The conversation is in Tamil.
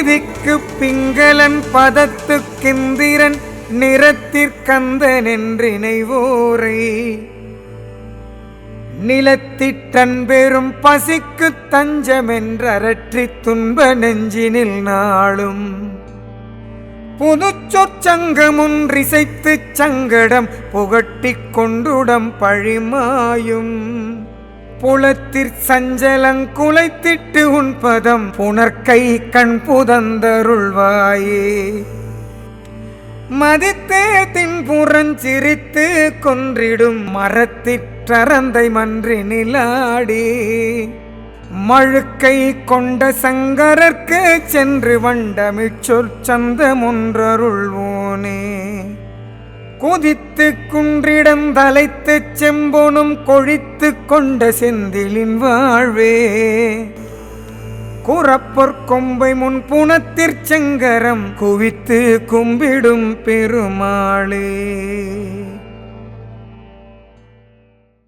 நிதிக்கு பிங்களன் பதத்துக்கிந்திரன் நிறத்திற்கந்தன் என்றினைவோரை நிலத்திட்டன் பெரும் பசிக்கு தஞ்சமென்றற்றி துன்ப நெஞ்சினில் நாளும் புதுச்சொற்சங்கமுன்றிசைத்து சங்கடம் புகட்டிக் கொண்டுடம் பழிமாயும் புலத்திற் சஞ்சலங்குலைத்திட்டு உன் பதம் புனர்கை கண் புதந்தருள்வாயே மதித்தே தின்புறஞ்சிரித்து கொன்றிடும் மரத்திற்றரந்தை மன்றி நிலாடி மழுக்கை கொண்ட சங்கரர்க்கு சென்று வண்டமிச்சொற் சந்தமொன்றருள்வோனே குதித்து குன்றிடம் தலைத்து செம்பொனும் கொழித்து கொண்ட செந்திலின் வாழ்வே குறப்பொற் கொம்பை முன் புனத்திற் செங்கரம் குவித்து கும்பிடும் பெருமாளே.